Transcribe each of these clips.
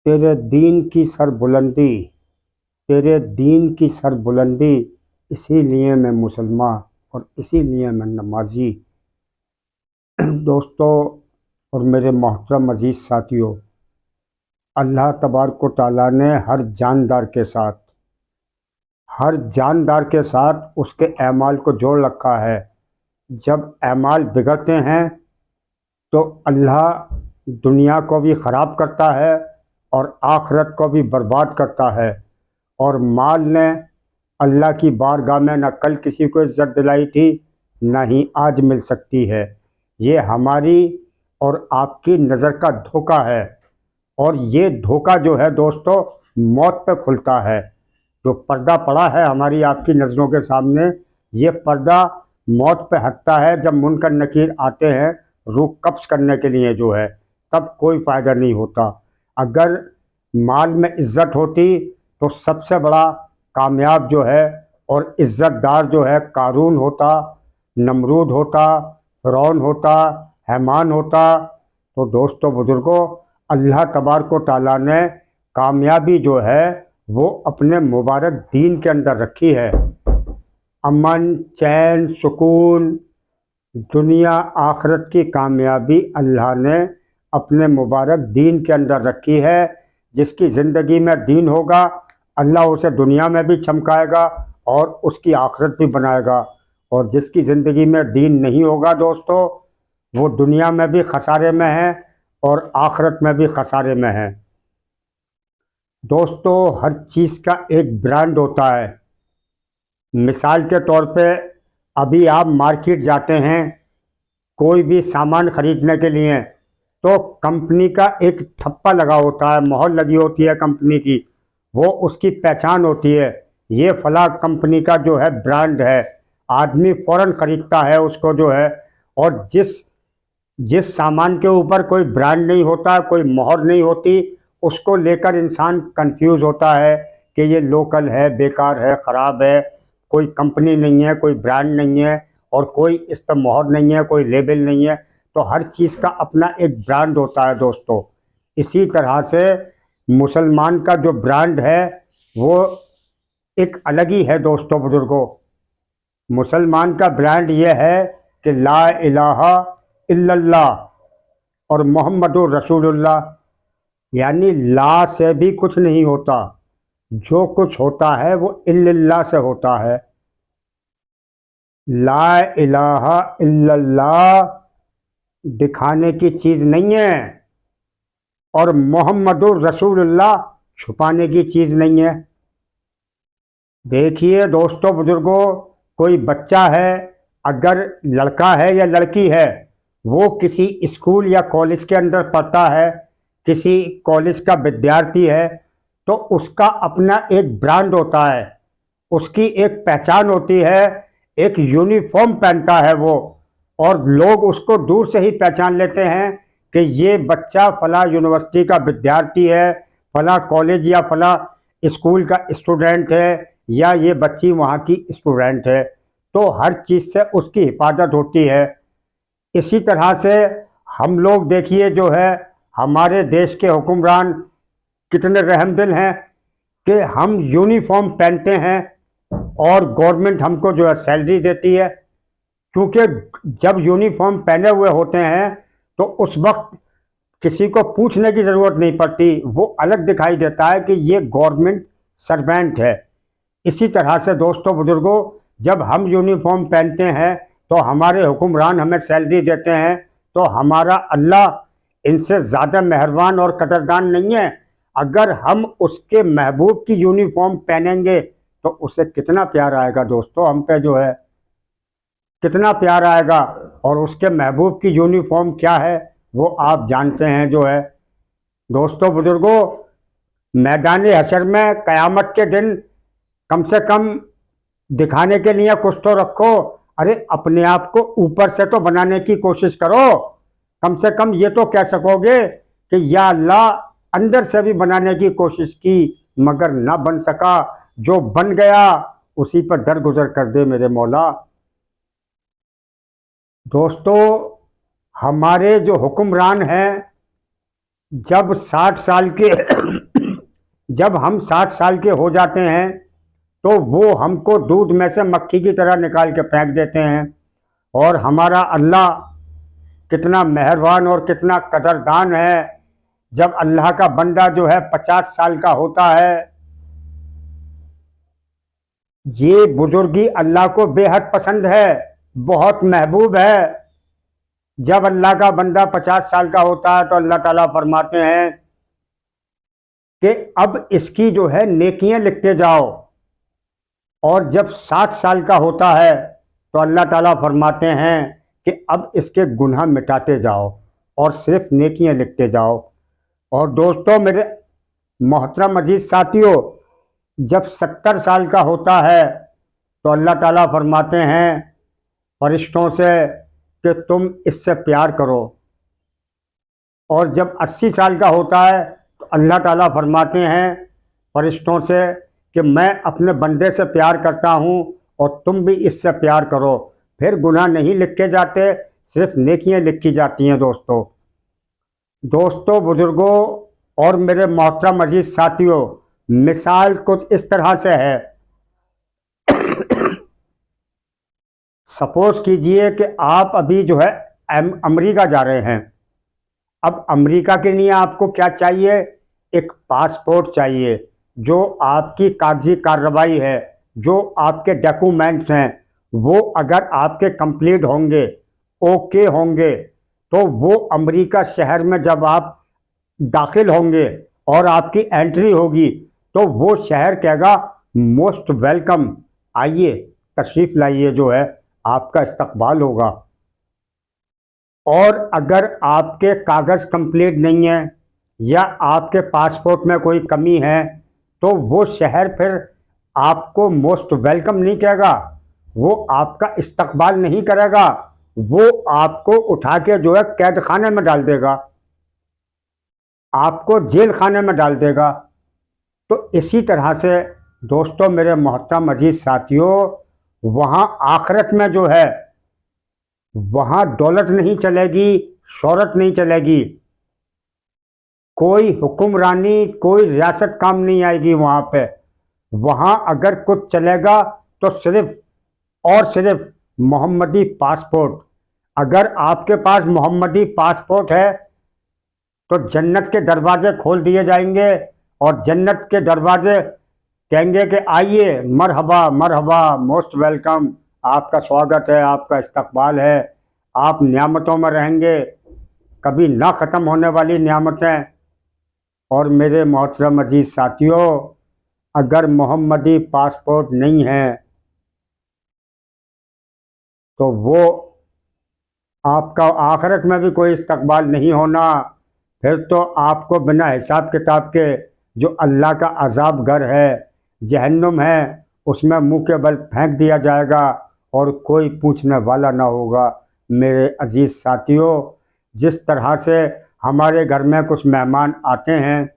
तेरे दीन की सरबुलंदी, तेरे दीन की सरबुलंदी, इसीलिए मैं मुसलमान और इसीलिए मैं नमाजी। दोस्तों और मेरे मोहतरम अजीज साथियों, अल्लाह तबारक व तआला ने हर जानदार के साथ उसके अमाल को जोड़ रखा है। जब अमाल बिगड़ते हैं तो अल्लाह दुनिया को भी ख़राब करता है और आखिरत को भी बर्बाद करता है। और माल ने अल्लाह की बारगाह में न कल किसी को इज्जत दिलाई थी, न ही आज मिल सकती है। ये हमारी और आपकी नज़र का धोखा है, और ये धोखा जो है दोस्तों, मौत पे खुलता है। जो पर्दा पड़ा है हमारी आपकी नज़रों के सामने, ये पर्दा मौत पे हटता है जब मुनकर नकीर आते हैं रूह कब्ज़ करने के लिए जो है, तब कोई फ़ायदा नहीं होता। अगर माल में इज्जत होती तो सबसे बड़ा कामयाब जो है और इज्जतदार जो है कारून होता, नमरूद होता, फ़िरौन होता, हैमान होता। तो दोस्तों बुजुर्गों, अल्लाह तबारक व तआला ने कामयाबी जो है वो अपने मुबारक दीन के अंदर रखी है। अमन, चैन, सुकून, दुनिया आखिरत की कामयाबी अल्लाह ने अपने मुबारक दीन के अंदर रखी है। जिसकी ज़िंदगी में दीन होगा, अल्लाह उसे दुनिया में भी चमकाएगा और उसकी आखिरत भी बनाएगा। और जिसकी ज़िंदगी में दीन नहीं होगा दोस्तों, वो दुनिया में भी खसारे में है और आखिरत में भी खसारे में है। दोस्तों, हर चीज़ का एक ब्रांड होता है। मिसाल के तौर पे अभी आप मार्केट जाते हैं कोई भी सामान खरीदने के लिए, तो कंपनी का एक ठप्पा लगा होता है, मोहर लगी होती है कंपनी की, वो उसकी पहचान होती है। ये फला कंपनी का जो है ब्रांड है, आदमी फ़ौरन ख़रीदता है उसको जो है। और जिस जिस सामान के ऊपर कोई ब्रांड नहीं होता, कोई मोहर नहीं होती, उसको लेकर इंसान कंफ्यूज होता है कि ये लोकल है, बेकार है, ख़राब है, कोई कंपनी नहीं है, कोई ब्रांड नहीं है और कोई इस पर मोहर नहीं है, कोई लेबल नहीं है। तो हर चीज़ का अपना एक ब्रांड होता है दोस्तों। इसी तरह से मुसलमान का जो ब्रांड है वो एक अलग ही है दोस्तों बुजुर्गों। मुसलमान का ब्रांड ये है कि ला इलाहा इल्लल्लाह और मोहम्मदुर रसूलुल्लाह, यानी ला से भी कुछ नहीं होता, जो कुछ होता है वो इल्लल्लाह से होता है। ला इलाहा इल्लल्लाह दिखाने की चीज़ नहीं है और मोहम्मदुर रसूलुल्लाह छुपाने की चीज़ नहीं है। देखिए दोस्तों बुजुर्गों, कोई बच्चा है, अगर लड़का है या लड़की है, वो किसी स्कूल या कॉलेज के अंदर पढ़ता है, किसी कॉलेज का विद्यार्थी है, तो उसका अपना एक ब्रांड होता है, उसकी एक पहचान होती है, एक यूनिफॉर्म पहनता है वो, और लोग उसको दूर से ही पहचान लेते हैं कि ये बच्चा फला यूनिवर्सिटी का विद्यार्थी है, फला कॉलेज या फला स्कूल का स्टूडेंट है, या ये बच्ची वहाँ की स्टूडेंट है। तो हर चीज़ से उसकी हिफाजत होती है। इसी तरह से हम लोग देखिए जो है, हमारे देश के हुक्मरान कितने रहमदिल हैं कि हम यूनिफॉर्म पहनते हैं और गवर्नमेंट हमको जो है सैलरी देती है। क्योंकि जब यूनिफॉर्म पहने हुए होते हैं तो उस वक्त किसी को पूछने की ज़रूरत नहीं पड़ती, वो अलग दिखाई देता है कि ये गवर्नमेंट सर्वेंट है। इसी तरह से दोस्तों बुजुर्गों, जब हम यूनिफॉर्म पहनते हैं तो हमारे हुक्मरान हमें सैलरी देते हैं, तो हमारा अल्लाह इनसे ज़्यादा मेहरबान और कदरदान नहीं है। अगर हम उसके महबूब की यूनिफॉर्म पहनेंगे तो उसे कितना प्यार आएगा दोस्तों, हम पे जो है कितना प्यार आएगा। और उसके महबूब की यूनिफॉर्म क्या है वो आप जानते हैं जो है। दोस्तों बुजुर्गों, मैदान हशर में क़यामत के दिन कम से कम दिखाने के लिए कुछ तो रखो। अरे अपने आप को ऊपर से तो बनाने की कोशिश करो, कम से कम ये तो कह सकोगे कि या अल्लाह अंदर से भी बनाने की कोशिश की मगर ना बन सका, जो बन गया उसी पर दरगुजर कर दे मेरे मौला। दोस्तों, हमारे जो हुक्मरान हैं जब 60 साल के जब हम 60 साल के हो जाते हैं तो वो हमको दूध में से मक्खी की तरह निकाल के फेंक देते हैं। और हमारा अल्लाह कितना मेहरबान और कितना कदरदान है, जब अल्लाह का बंदा जो है 50 साल का होता है। ये बुजुर्गी अल्लाह को बेहद पसंद है, बहुत महबूब है। जब अल्लाह का बंदा 50 साल का होता है तो अल्लाह ताला फरमाते हैं कि अब इसकी जो है नेकियां लिखते जाओ। और जब 60 साल का होता है तो अल्लाह ताला फरमाते हैं कि अब इसके गुनाह मिटाते जाओ और सिर्फ नेकियां लिखते जाओ। और दोस्तों, मेरे मोहतरम अजीज साथियों, जब 70 साल का होता है तो अल्लाह ताला फरमाते हैं फरिश्तों से कि तुम इससे प्यार करो। और जब 80 साल का होता है तो अल्लाह ताला फरमाते हैं फरिश्तों से कि मैं अपने बंदे से प्यार करता हूँ और तुम भी इससे प्यार करो। फिर गुनाह नहीं लिखे जाते, सिर्फ नेकियां लिखी जाती हैं। दोस्तों, बुजुर्गों और मेरे मोहतरम अजीज साथियों, मिसाल कुछ इस तरह से है। सपोज कीजिए कि आप अभी जो है अमेरिका जा रहे हैं। अब अमेरिका के लिए आपको क्या चाहिए? एक पासपोर्ट चाहिए। जो आपकी कागजी कार्रवाई है, जो आपके डॉक्यूमेंट्स हैं, वो अगर आपके कंप्लीट होंगे, ओके होंगे, तो वो अमेरिका शहर में जब आप दाखिल होंगे और आपकी एंट्री होगी तो वो शहर कहेगा मोस्ट वेलकम, आइए तशरीफ लाइए, जो है आपका इस्तकबाल होगा। और अगर आपके कागज़ कंप्लीट नहीं है या आपके पासपोर्ट में कोई कमी है तो वो शहर फिर आपको मोस्ट वेलकम नहीं कहेगा, वो आपका इस्तकबाल नहीं करेगा, वो आपको उठा के जो है कैद खाने में डाल देगा, आपको जेल खाने में डाल देगा। तो इसी तरह से दोस्तों, मेरे मोहतरम अजीज साथियों, वहाँ आखिरत में जो है वहाँ दौलत नहीं चलेगी, शोहरत नहीं चलेगी, कोई हुक्मरानी, कोई रियासत काम नहीं आएगी वहाँ पे। वहाँ अगर कुछ चलेगा तो सिर्फ और सिर्फ मोहम्मदी पासपोर्ट। अगर आपके पास मोहम्मदी पासपोर्ट है तो जन्नत के दरवाजे खोल दिए जाएंगे और जन्नत के दरवाजे कहेंगे कि आइए, मरहबा मरहबा, मोस्ट वेलकम, आपका स्वागत है, आपका इस्तकबाल है, आप नियामतों में रहेंगे, कभी ना ख़त्म होने वाली नियामतें। और मेरे मोहतरम अजीज साथियों, अगर मोहम्मदी पासपोर्ट नहीं है तो वो आपका आखिरत में भी कोई इस्तकबाल नहीं होना। फिर तो आपको बिना हिसाब किताब के जो अल्लाह का अजाब घर है, जहन्नुम है, उसमें मुंह के बल फेंक दिया जाएगा और कोई पूछने वाला ना होगा। मेरे अजीज़ साथियों, जिस तरह से हमारे घर में कुछ मेहमान आते हैं,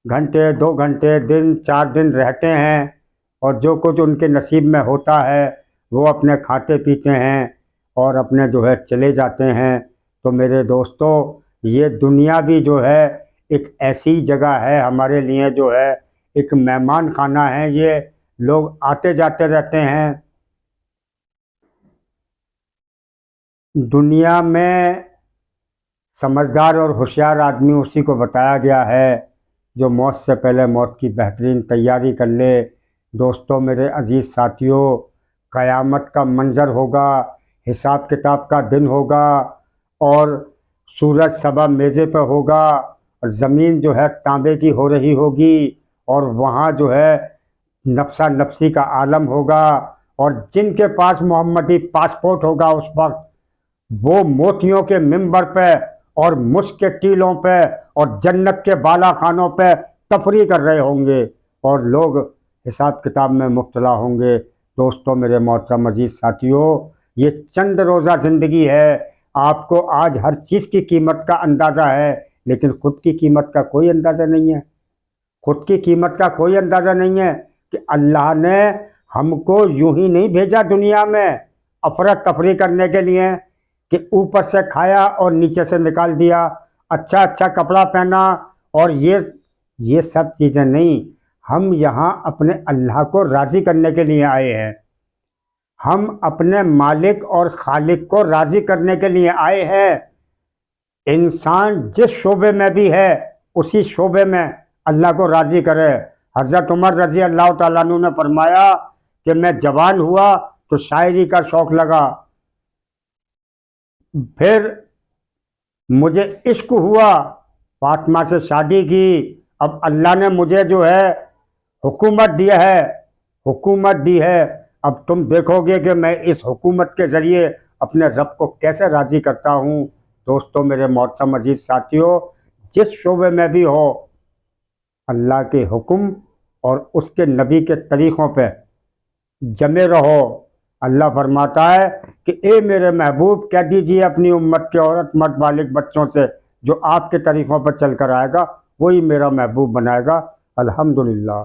घंटे 2 घंटे, दिन 4 दिन रहते हैं और जो कुछ उनके नसीब में होता है वो अपने खाते पीते हैं और अपने जो है चले जाते हैं। तो मेरे दोस्तों, ये दुनिया भी जो है एक ऐसी जगह है हमारे लिए, जो है एक मेहमान खाना है। ये लोग आते जाते रहते हैं। दुनिया में समझदार और होशियार आदमी उसी को बताया गया है जो मौत से पहले मौत की बेहतरीन तैयारी कर ले। दोस्तों, मेरे अजीज़ साथियों, क़यामत का मंज़र होगा, हिसाब किताब का दिन होगा और सूरज सबा मेज़े पर होगा और ज़मीन जो है तांबे की हो रही होगी और वहाँ जो है नफसा नफसी का आलम होगा। और जिनके पास मोहम्मदी पासपोर्ट होगा उस वक्त वो मोतियों के मिंबर पे और मुश्क के टीलों पे और जन्नत के बाला खानों पे तफरी कर रहे होंगे और लोग हिसाब किताब में मुब्तला होंगे। दोस्तों, मेरे मोहतरम अजीज साथियों, ये चंद रोज़ा ज़िंदगी है। आपको आज हर चीज़ की कीमत का अंदाज़ा है, लेकिन ख़ुद की कीमत का कोई अंदाज़ा नहीं है। खुद की कीमत का कोई अंदाज़ा नहीं है कि अल्लाह ने हमको यूं ही नहीं भेजा दुनिया में अफरा तफरी करने के लिए कि ऊपर से खाया और नीचे से निकाल दिया। अच्छा अच्छा कपड़ा पहना, और ये सब चीज़ें नहीं। हम यहाँ अपने अल्लाह को राज़ी करने के लिए आए हैं। हम अपने मालिक और खालिक को राज़ी करने के लिए आए हैं। इंसान जिस शोबे में भी है, उसी शोबे में अल्लाह को राज़ी करे। हज़रत उमर रज़ी अल्लाह ताला अन्हु ने फरमाया कि मैं जवान हुआ तो शायरी का शौक़ लगा, फिर मुझे इश्क हुआ, फातिमा से शादी की। अब अल्लाह ने मुझे जो है हुकूमत दिया है, हुकूमत दी है। अब तुम देखोगे कि मैं इस हुकूमत के ज़रिए अपने रब को कैसे राज़ी करता हूँ। दोस्तों, मेरे मोहतरम अजीज़ साथियों, जिस शोबे में भी हो, अल्लाह के हुक्म और उसके नबी के तरीक़ों पे जमे रहो। अल्लाह फरमाता है कि ए मेरे महबूब, कह दीजिए अपनी उम्मत के औरत मर्द बालिग बच्चों से, जो आपके तरीक़ों पर चल कर आएगा वही मेरा महबूब बनाएगा। अल्हम्दुलिल्लाह।